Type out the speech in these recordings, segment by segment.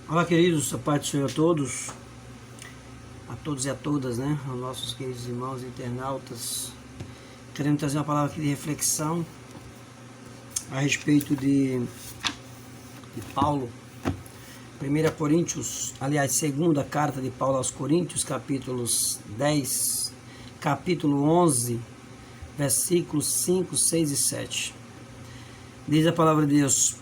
Olá, queridos, a paz do Senhor a todos e a todas, né? Aos nossos queridos irmãos internautas. Queremos trazer uma palavra aqui de reflexão a respeito de Paulo. 1 Coríntios, aliás, segunda carta de Paulo aos Coríntios, capítulos 10, capítulo 11, versículos 5, 6 e 7. Diz a palavra de Deus: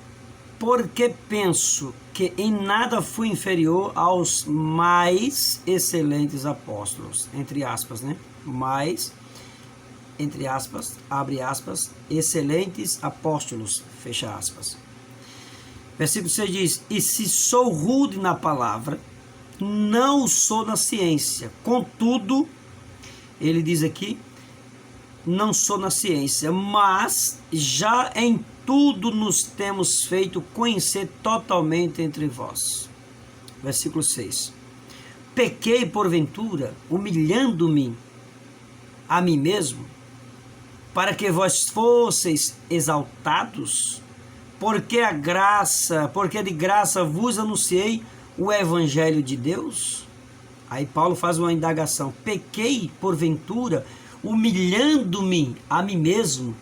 porque penso que em nada fui inferior aos mais excelentes apóstolos, entre aspas, né? Mais, entre aspas, abre aspas, excelentes apóstolos, fecha aspas. Versículo 6 diz: e se sou rude na palavra, não sou na ciência. Contudo, ele diz aqui, não sou na ciência, mas já em tudo nos temos feito conhecer totalmente entre vós. Versículo 6. Pequei porventura, humilhando-me a mim mesmo, para que vós fosseis exaltados, porque de graça vos anunciei o evangelho de Deus. Aí Paulo faz uma indagação: pequei porventura, humilhando-me a mim mesmo,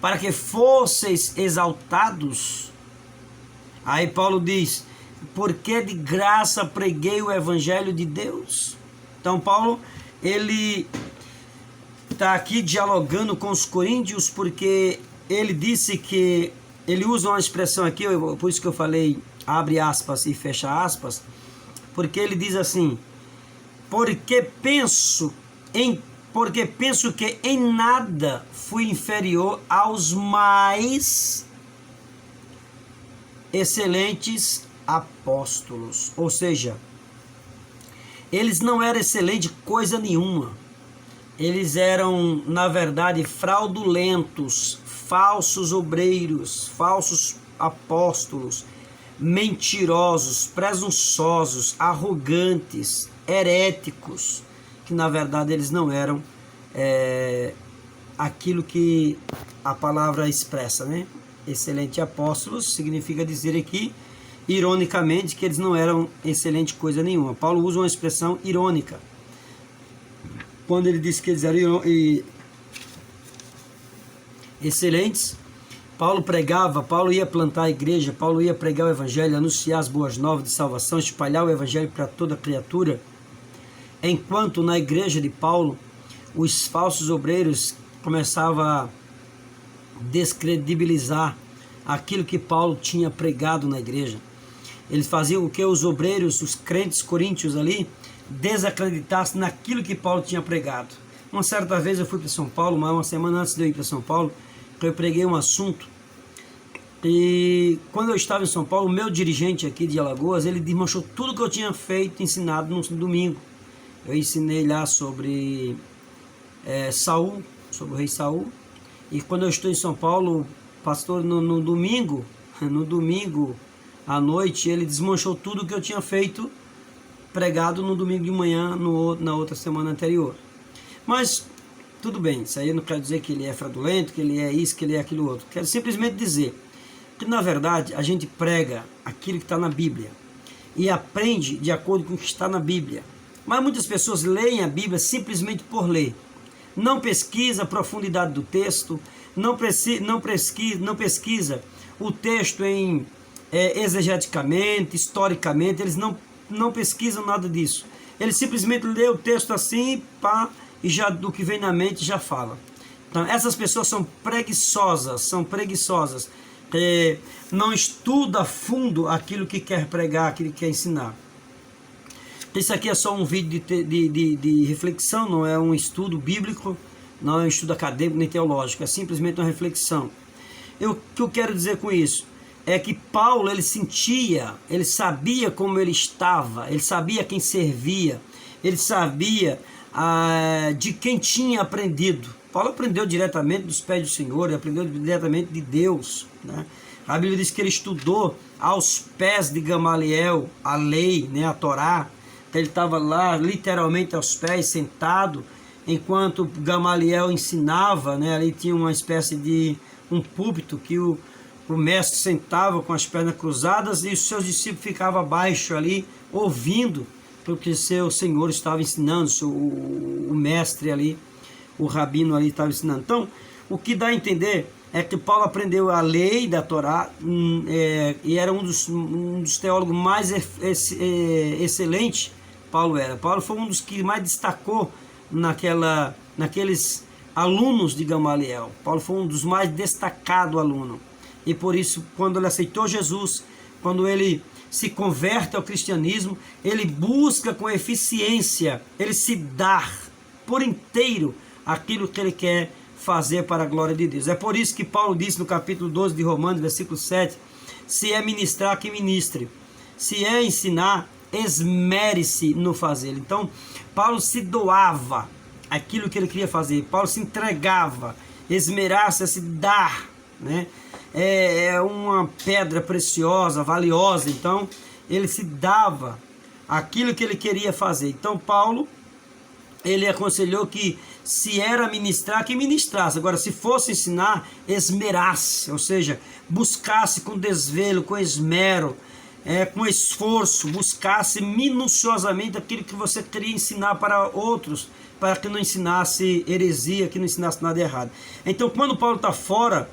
para que fosseis exaltados. Aí Paulo diz: porque de graça preguei o evangelho de Deus. Então Paulo, ele está aqui dialogando com os coríntios, porque ele disse que, ele usa uma expressão aqui, por isso que eu falei abre aspas e fecha aspas, porque ele diz assim: porque penso que em nada fui inferior aos mais excelentes apóstolos. Ou seja, eles não eram excelentes coisa nenhuma. Eles eram, na verdade, fraudulentos, falsos obreiros, falsos apóstolos, mentirosos, presunçosos, arrogantes, heréticos, que na verdade eles não eram aquilo que a palavra expressa, né? Excelente apóstolos significa dizer aqui, ironicamente, que eles não eram excelente coisa nenhuma. Paulo usa uma expressão irônica quando ele diz que eles eram excelentes. Paulo pregava, Paulo ia plantar a igreja, Paulo ia pregar o evangelho, anunciar as boas novas de salvação, espalhar o evangelho para toda criatura. Enquanto na igreja de Paulo, os falsos obreiros começavam a descredibilizar aquilo que Paulo tinha pregado na igreja. Eles faziam com que os obreiros, os crentes coríntios ali, desacreditassem naquilo que Paulo tinha pregado. Uma certa vez eu fui para São Paulo, uma semana antes de eu ir para São Paulo, eu preguei um assunto, e quando eu estava em São Paulo, o meu dirigente aqui de Alagoas, ele desmanchou tudo que eu tinha feito, ensinado no domingo. Eu ensinei lá sobre Saul, sobre o rei Saul. E quando eu estou em São Paulo, pastor, no domingo à noite, ele desmanchou tudo que eu tinha feito, pregado no domingo de manhã, na outra semana anterior. Mas tudo bem, isso aí não quer dizer que ele é fraudulento, que ele é isso, que ele é aquilo outro. Quero simplesmente dizer que, na verdade, a gente prega aquilo que está na Bíblia e aprende de acordo com o que está na Bíblia. Mas muitas pessoas leem a Bíblia simplesmente por ler. Não pesquisa a profundidade do texto, não pesquisa o texto exegeticamente, historicamente, eles não pesquisam nada disso. Eles simplesmente lê o texto assim, pá, e já do que vem na mente já fala. Então essas pessoas são preguiçosas, não estudam a fundo aquilo que quer pregar, aquilo que quer ensinar. Isso aqui é só um vídeo de reflexão, não é um estudo bíblico, não é um estudo acadêmico nem teológico, é simplesmente uma reflexão. O que eu quero dizer com isso é que Paulo, ele sabia como ele estava, ele sabia quem servia, ele sabia de quem tinha aprendido. Paulo aprendeu diretamente dos pés do Senhor, ele aprendeu diretamente de Deus, né? A Bíblia diz que ele estudou aos pés de Gamaliel a lei, né, a Torá. Ele estava lá literalmente aos pés, sentado, enquanto Gamaliel ensinava, né? Ali tinha uma espécie de um púlpito que o mestre sentava com as pernas cruzadas e os seus discípulos ficavam abaixo ali, ouvindo, porque seu senhor estava ensinando, o mestre ali, o rabino ali estava ensinando. Então, o que dá a entender é que Paulo aprendeu a lei da Torá e era um dos teólogos mais excelentes. Paulo foi um dos que mais destacou naqueles alunos de Gamaliel. Paulo foi um dos mais destacados alunos. E por isso, quando ele aceitou Jesus, quando ele se converte ao cristianismo, ele busca com eficiência, ele se dá por inteiro aquilo que ele quer fazer para a glória de Deus. É por isso que Paulo disse no capítulo 12 de Romanos, versículo 7, se é ministrar, que ministre. Se é ensinar, esmere-se no fazer. Então, Paulo se doava aquilo que ele queria fazer. Paulo se entregava, esmerar-se, a se dar, né? É uma pedra preciosa, valiosa. Então, ele se dava aquilo que ele queria fazer. Então, Paulo, ele aconselhou que se era ministrar, que ministrasse. Agora, se fosse ensinar, esmerasse, ou seja, buscasse com desvelo, com esmero, com esforço, buscasse minuciosamente aquilo que você queria ensinar para outros, para que não ensinasse heresia, que não ensinasse nada errado. Então, quando Paulo está fora,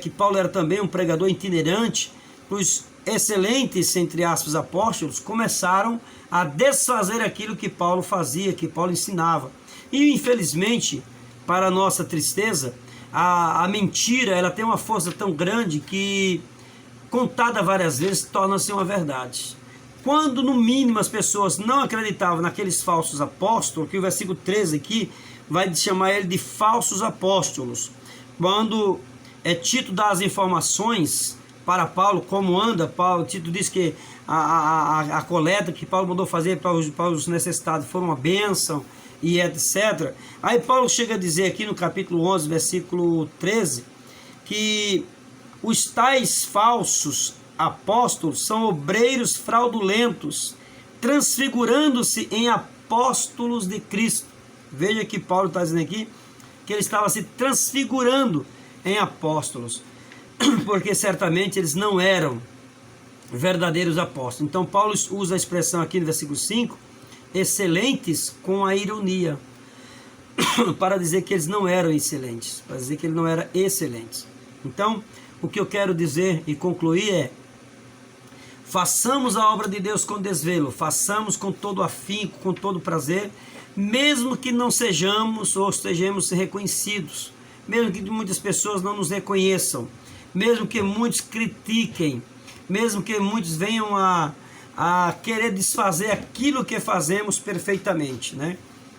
que Paulo era também um pregador itinerante, os excelentes, entre aspas, apóstolos, começaram a desfazer aquilo que Paulo fazia, que Paulo ensinava. E, infelizmente, para nossa tristeza, a mentira ela tem uma força tão grande que, contada várias vezes, torna-se uma verdade. Quando, no mínimo, as pessoas não acreditavam naqueles falsos apóstolos, que o versículo 13 aqui vai chamar ele de falsos apóstolos. Quando Tito dá as informações para Paulo, como anda, Tito diz que a coleta que Paulo mandou fazer para os necessitados foi uma bênção, e etc. Aí Paulo chega a dizer aqui no capítulo 11, versículo 13, que os tais falsos apóstolos são obreiros fraudulentos, transfigurando-se em apóstolos de Cristo. Veja que Paulo está dizendo aqui que ele estava se transfigurando em apóstolos, porque certamente eles não eram verdadeiros apóstolos. Então Paulo usa a expressão aqui no versículo 5, excelentes, com a ironia, para dizer que eles não eram excelentes, para dizer que ele não era excelentes. Então, o que eu quero dizer e concluir é: façamos a obra de Deus com desvelo, façamos com todo afinco, com todo prazer, mesmo que não sejamos ou estejamos reconhecidos, mesmo que muitas pessoas não nos reconheçam, mesmo que muitos critiquem, mesmo que muitos venham a querer desfazer aquilo que fazemos perfeitamente, né?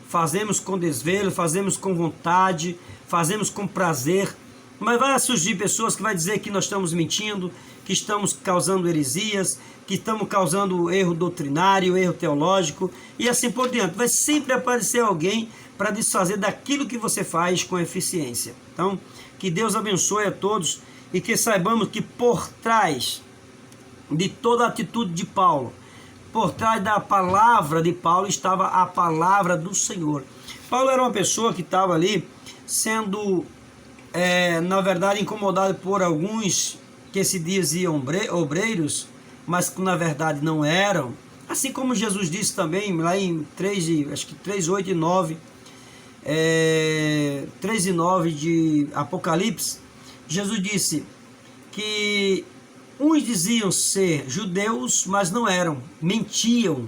Fazemos com desvelo, fazemos com vontade, fazemos com prazer, mas vai surgir pessoas que vão dizer que nós estamos mentindo, que estamos causando heresias, que estamos causando erro doutrinário, erro teológico e assim por diante. Vai sempre aparecer alguém para desfazer daquilo que você faz com eficiência. Então, que Deus abençoe a todos e que saibamos que por trás de toda a atitude de Paulo, por trás da palavra de Paulo estava a palavra do Senhor. Paulo era uma pessoa que estava ali sendo, na verdade, incomodado por alguns que se diziam obreiros, mas que na verdade não eram. Assim como Jesus disse também, lá em 3, 8 e 9, 3 e 9 de Apocalipse, Jesus disse que uns diziam ser judeus, mas não eram, mentiam.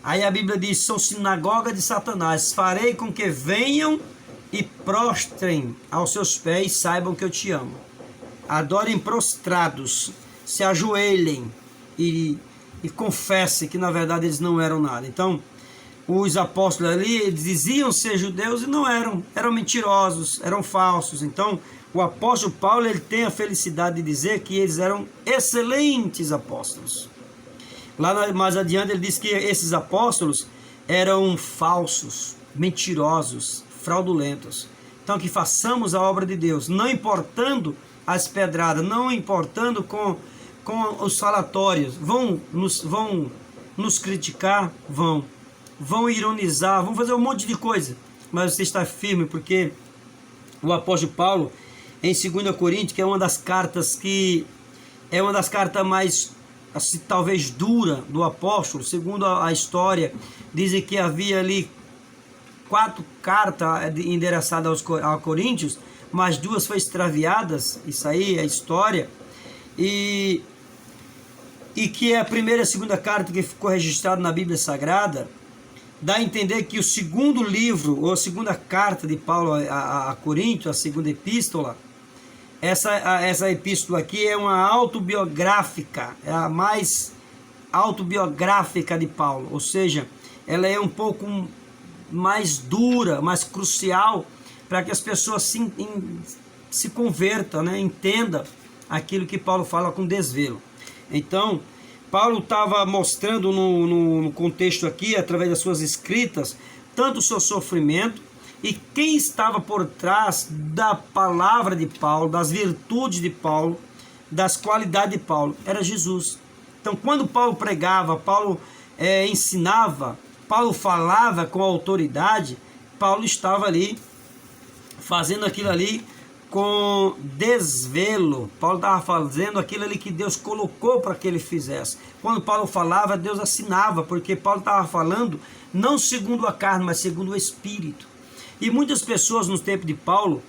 Aí a Bíblia diz: são sinagoga de Satanás, farei com que venham e prostrem aos seus pés, saibam que eu te amo. Adorem prostrados, se ajoelhem e confessem que na verdade eles não eram nada. Então, os apóstolos ali, eles diziam ser judeus e não eram, eram mentirosos, eram falsos. Então, o apóstolo Paulo, ele tem a felicidade de dizer que eles eram excelentes apóstolos. Lá mais adiante ele diz que esses apóstolos eram falsos, mentirosos, fraudulentos. Então que façamos a obra de Deus, não importando as pedradas, não importando com os falatórios. Vão nos criticar, vão ironizar, vão fazer um monte de coisa, mas você está firme, porque o apóstolo Paulo, em 2 Coríntios, que é uma das cartas mais, assim, talvez dura do apóstolo. Segundo a história, dizem que havia ali 4 cartas endereçadas aos Coríntios, mas 2 foram extraviadas. Isso aí é história. E que é a primeira e a segunda carta que ficou registrada na Bíblia Sagrada, dá a entender que o segundo livro, ou a segunda carta de Paulo a Corinto, a segunda epístola, essa epístola aqui é uma autobiográfica, é a mais autobiográfica de Paulo, ou seja, ela é um pouco mais dura, mais crucial, para que as pessoas se convertam, né? Entendam aquilo que Paulo fala com desvelo. Então, Paulo estava mostrando no contexto aqui, através das suas escritas, tanto o seu sofrimento e quem estava por trás da palavra de Paulo, das virtudes de Paulo, das qualidades de Paulo, era Jesus. Então, quando Paulo pregava, Paulo ensinava, Paulo falava com autoridade, Paulo estava ali fazendo aquilo ali com desvelo. Paulo estava fazendo aquilo ali que Deus colocou para que ele fizesse. Quando Paulo falava, Deus assinava, porque Paulo estava falando não segundo a carne, mas segundo o Espírito. E muitas pessoas no tempo de Paulo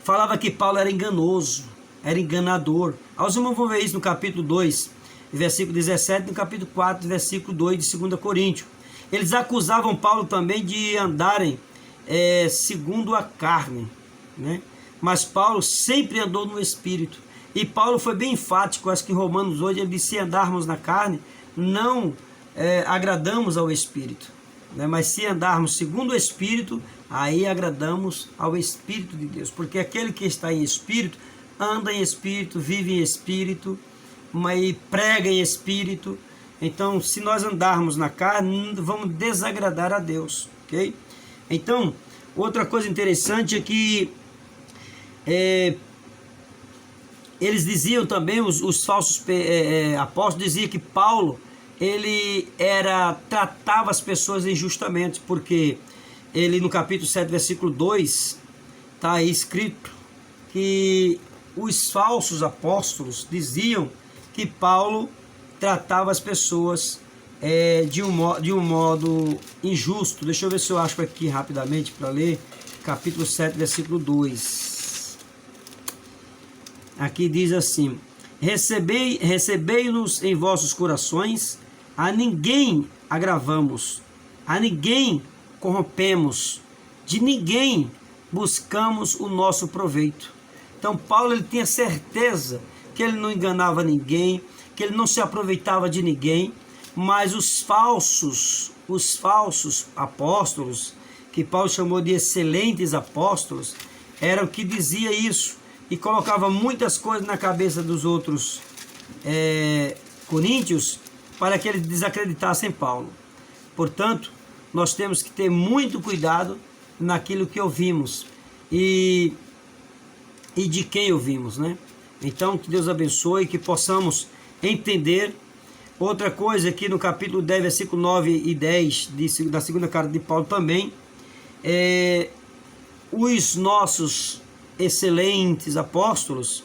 falavam que Paulo era enganoso, era enganador. Os irmãos vão ver isso no capítulo 2, versículo 17, no capítulo 4, versículo 2 de 2 Coríntios. Eles acusavam Paulo também de andarem segundo a carne, né? Mas Paulo sempre andou no Espírito. E Paulo foi bem enfático, acho que em Romanos hoje ele disse: se andarmos na carne, não agradamos ao Espírito, né? Mas se andarmos segundo o Espírito, aí agradamos ao Espírito de Deus. Porque aquele que está em Espírito, anda em Espírito, vive em Espírito, mas prega em Espírito. Então, se nós andarmos na carne, vamos desagradar a Deus, ok? Então, outra coisa interessante é que eles diziam também, os falsos apóstolos diziam que Paulo, ele tratava as pessoas injustamente, porque ele no capítulo 7, versículo 2, está aí escrito que os falsos apóstolos diziam que Paulo tratava as pessoas de um modo injusto. Deixa eu ver se eu acho aqui rapidamente para ler. Capítulo 7, versículo 2. Aqui diz assim: recebei-nos em vossos corações, a ninguém agravamos, a ninguém corrompemos, de ninguém buscamos o nosso proveito. Então Paulo, ele tinha certeza que ele não enganava ninguém, que ele não se aproveitava de ninguém. Mas os falsos apóstolos, que Paulo chamou de excelentes apóstolos, eram que dizia isso e colocava muitas coisas na cabeça dos outros coríntios para que eles desacreditassem Paulo. Portanto, nós temos que ter muito cuidado naquilo que ouvimos e de quem ouvimos, né? Então, que Deus abençoe, que possamos entender. Outra coisa aqui no capítulo 10, versículo 9 e 10 da segunda carta de Paulo também, os nossos excelentes apóstolos,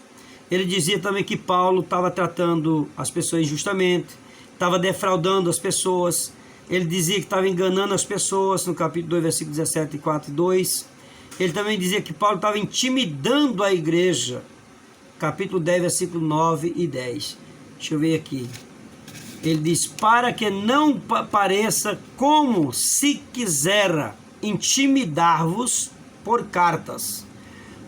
ele dizia também que Paulo estava tratando as pessoas injustamente, estava defraudando as pessoas, ele dizia que estava enganando as pessoas, no capítulo 2, versículo 17, 4 e 2, ele também dizia que Paulo estava intimidando a igreja, capítulo 10, versículo 9 e 10, deixa eu ver aqui. Ele diz: para que não pareça como se quisera intimidar-vos por cartas,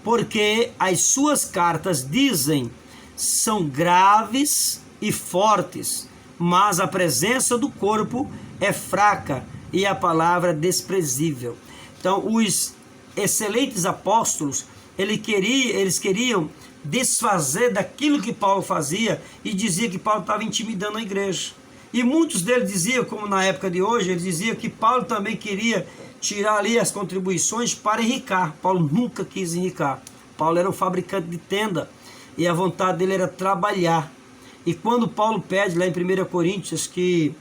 porque as suas cartas, dizem, são graves e fortes, mas a presença do corpo é fraca e a palavra desprezível. Então, os excelentes apóstolos, eles queriam desfazer daquilo que Paulo fazia e dizia que Paulo estava intimidando a igreja. E muitos deles diziam, como na época de hoje, eles diziam que Paulo também queria tirar ali as contribuições para enricar. Paulo nunca quis enricar. Paulo era um fabricante de tenda e a vontade dele era trabalhar. E quando Paulo pede lá em 1 Coríntios, 1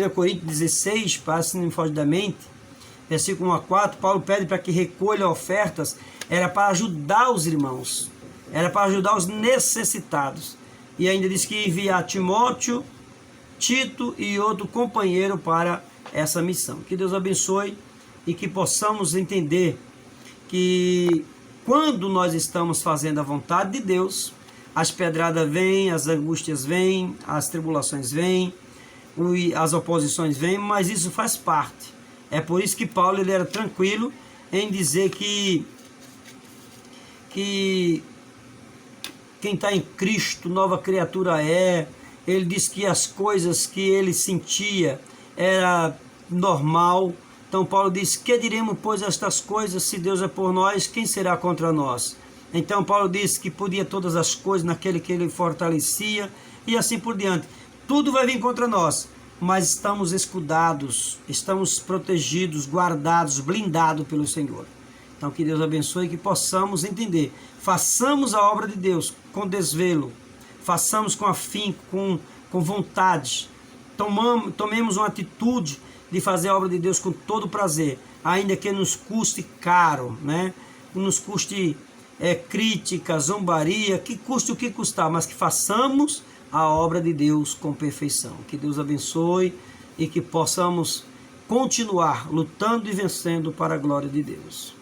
Coríntios 16, passa-me foge da mente, versículo 1 a 4, Paulo pede para que recolha ofertas, era para ajudar os irmãos, era para ajudar os necessitados. E ainda diz que enviar Timóteo, Tito e outro companheiro para essa missão. Que Deus abençoe e que possamos entender que quando nós estamos fazendo a vontade de Deus, as pedradas vêm, as angústias vêm, as tribulações vêm, as oposições vêm, mas isso faz parte. É por isso que Paulo ele era tranquilo em dizer que quem está em Cristo, nova criatura é. Ele diz que as coisas que ele sentia era normal. Então Paulo diz, que diremos, pois, estas coisas? Se Deus é por nós, quem será contra nós? Então Paulo diz que podia todas as coisas naquele que ele fortalecia, e assim por diante. Tudo vai vir contra nós, mas estamos escudados, estamos protegidos, guardados, blindados pelo Senhor. Então que Deus abençoe e que possamos entender. Façamos a obra de Deus com desvelo, façamos com afinco, com vontade. Tomemos uma atitude de fazer a obra de Deus com todo prazer, ainda que nos custe caro, né? Nos custe crítica, zombaria, que custe o que custar, mas que façamos a obra de Deus com perfeição. Que Deus abençoe e que possamos continuar lutando e vencendo para a glória de Deus.